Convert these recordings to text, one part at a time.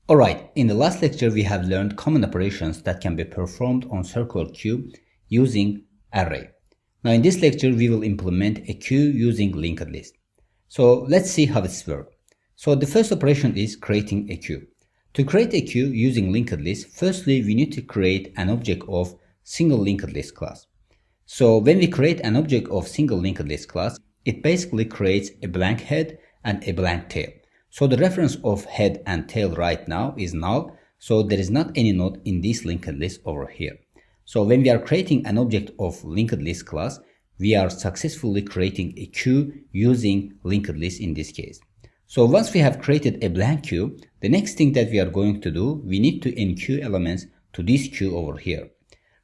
Alright, in the last lecture we have learned common operations that can be performed on circular queue using array. Now in this lecture we will implement a queue using linked list. So let's see how this works. So the first operation is creating a queue. To create a queue using linked list, firstly we need to create an object of single linked list class. So when we create an object of single linked list class, it basically creates a blank head and a blank tail. So the reference of head and tail right now is null, so there is not any node in this linked list over here. So when we are creating an object of linked list class, we are successfully creating a queue using linked list in this case. So once we have created a blank queue, the next thing that we are going to do, we need to enqueue elements to this queue over here.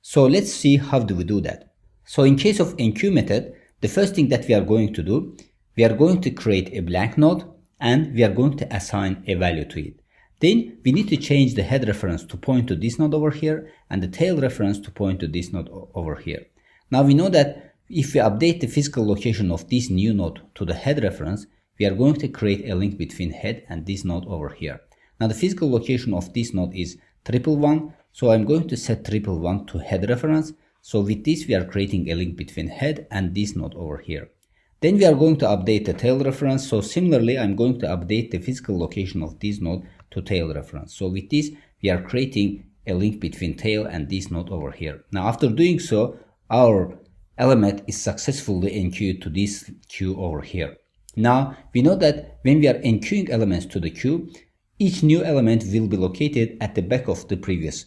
So let's see how do we do that. So in case of enqueue method, the first thing that we are going to do, we are going to create a blank node and we are going to assign a value to it. Then we need to change the head reference to point to this node over here and the tail reference to point to this node over here. Now we know that if we update the physical location of this new node to the head reference, we are going to create a link between head and this node over here. Now the physical location of this node is 111, so I'm going to set 111 to head reference. So with this we are creating a link between head and this node over here. Then we are going to update the tail reference. So similarly, I'm going to update the physical location of this node to tail reference. So with this, we are creating a link between tail and this node over here. Now after doing so, our element is successfully enqueued to this queue over here. Now we know that when we are enqueuing elements to the queue, each new element will be located at the back of the previous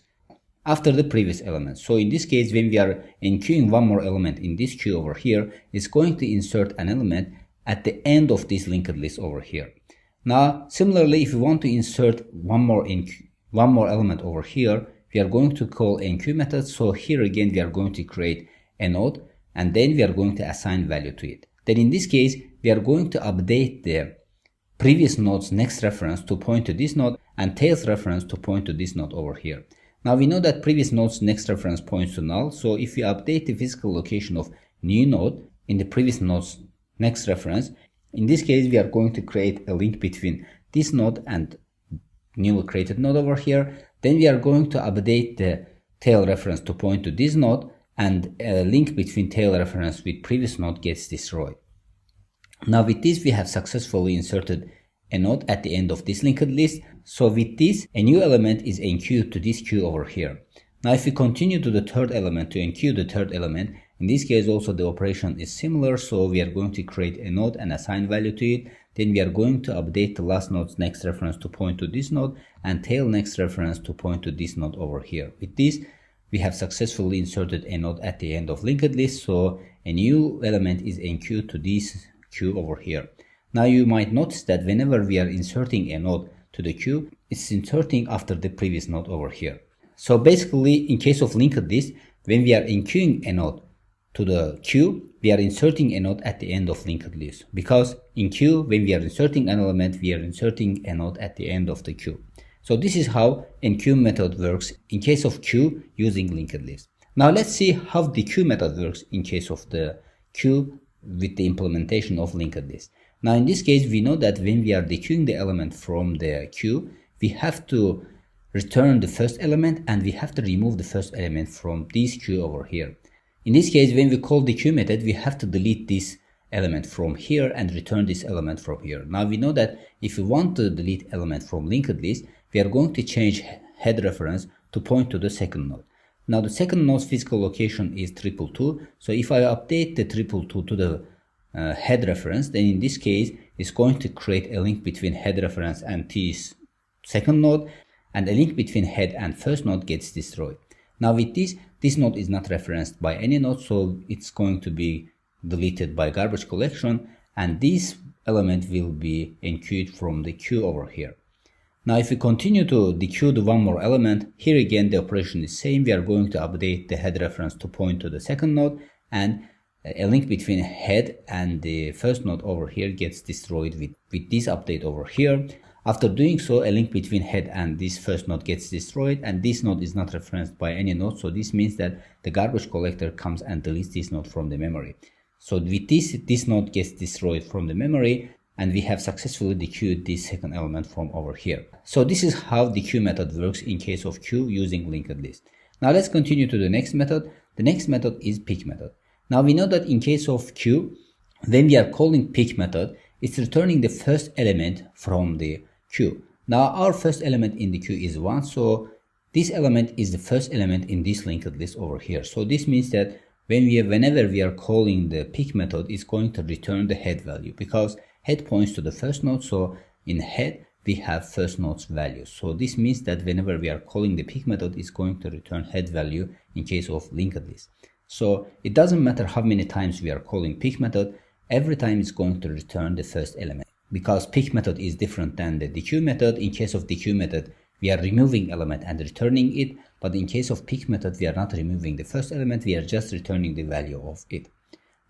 after the previous element. So in this case, when we are enqueuing one more element in this queue over here, it's going to insert an element at the end of this linked list over here. Now, similarly, if we want to insert one more element over here, we are going to call enqueue method. So here again, we are going to create a node and then we are going to assign value to it. Then in this case, we are going to update the previous node's next reference to point to this node and tail's reference to point to this node over here. Now we know that previous node's next reference points to null, so if we update the physical location of new node in the previous node's next reference, in this case we are going to create a link between this node and newly created node over here. Then we are going to update the tail reference to point to this node and a link between tail reference with previous node gets destroyed. Now with this we have successfully inserted a node at the end of this linked list. So with this, a new element is enqueued to this queue over here. Now if we continue to the third element to enqueue the third element, in this case also the operation is similar. So we are going to create a node and assign value to it. Then we are going to update the last node's next reference to point to this node and tail next reference to point to this node over here. With this, we have successfully inserted a node at the end of linked list. So a new element is enqueued to this queue over here. Now you might notice that whenever we are inserting a node to the queue, it's inserting after the previous node over here. So basically, in case of linked list, when we are enqueuing a node to the queue, we are inserting a node at the end of linked list. Because in queue, when we are inserting an element, we are inserting a node at the end of the queue. So this is how enqueue method works in case of queue using linked list. Now let's see how the queue method works in case of the queue with the implementation of linked list. Now in this case, we know that when we are dequeuing the element from the queue, we have to return the first element and we have to remove the first element from this queue over here. In this case, when we call the queue method, we have to delete this element from here and return this element from here. Now we know that if we want to delete element from linked list, we are going to change head reference to point to the second node. Now the second node's physical location is 222. So if I update the 222 to the head reference, then in this case it's going to create a link between head reference and this second node, and a link between head and first node gets destroyed. Now with this node is not referenced by any node, so it's going to be deleted by garbage collection, and this element will be enqueued from the queue over here. Now if we continue to dequeue the one more element, here again the operation is same. We are going to update the head reference to point to the second node, and a link between head and the first node over here gets destroyed with this update over here. After doing so, a link between head and this first node gets destroyed, and this node is not referenced by any node, so this means that the garbage collector comes and deletes this node from the memory. So with this node gets destroyed from the memory, and we have successfully dequeued this second element from over here. So this is how dequeue method works in case of queue using linked list. Now let's continue to the next method. The next method is pick method. Now we know that in case of queue, when we are calling pick method, it's returning the first element from the queue. Now our first element in the queue is 1, so this element is the first element in this linked list over here. So this means that whenever we are calling the pick method, it's going to return the head value, because head points to the first node. So in head we have first node's value. So this means that whenever we are calling the pick method, it's going to return head value in case of linked list. So it doesn't matter how many times we are calling pick method, every time it's going to return the first element, because pick method is different than the dequeue method. In case of dequeue method, we are removing element and returning it, but in case of pick method, we are not removing the first element, we are just returning the value of it.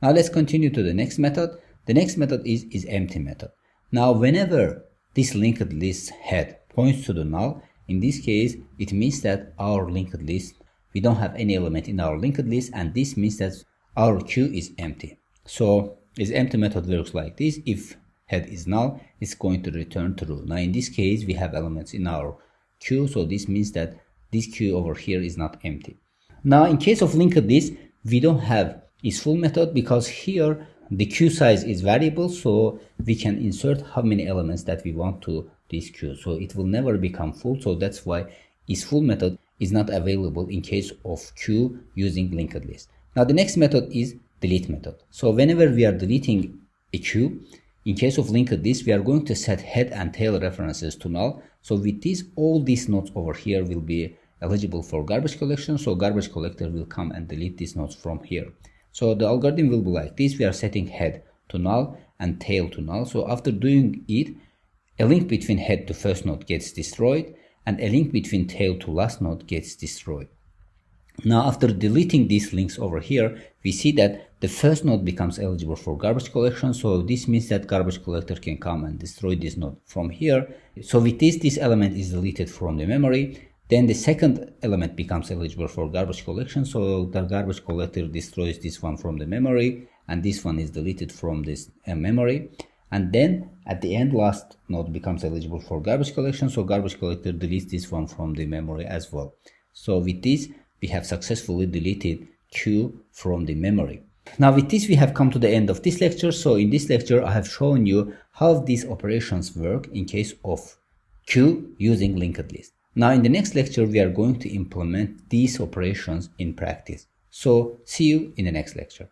Now let's continue to the next method. The next method is empty method. Now whenever this linked list head points to the null, in this case it means that our linked list, we don't have any element in our linked list, and this means that our queue is empty. So this empty method works like this. If head is null, it's going to return true. Now in this case we have elements in our queue, so this means that this queue over here is not empty. Now in case of linked list, we don't have isFull method, because here the queue size is variable, so we can insert how many elements that we want to this queue, so it will never become full. So that's why isFull method is not available in case of queue using linked list. Now the next method is delete method. So whenever we are deleting a queue, in case of linked list, we are going to set head and tail references to null. So with this, all these nodes over here will be eligible for garbage collection. So garbage collector will come and delete these nodes from here. So the algorithm will be like this. We are setting head to null and tail to null. So after doing it, a link between head to first node gets destroyed, and a link between tail to last node gets destroyed. Now after deleting these links over here, we see that the first node becomes eligible for garbage collection. So this means that garbage collector can come and destroy this node from here. So with this element is deleted from the memory. Then the second element becomes eligible for garbage collection. So the garbage collector destroys this one from the memory, and this one is deleted from this memory. And then at the end, last node becomes eligible for garbage collection. So garbage collector deletes this one from the memory as well. So with this, we have successfully deleted queue from the memory. Now with this, we have come to the end of this lecture. So in this lecture, I have shown you how these operations work in case of queue using linked list. Now in the next lecture, we are going to implement these operations in practice. So see you in the next lecture.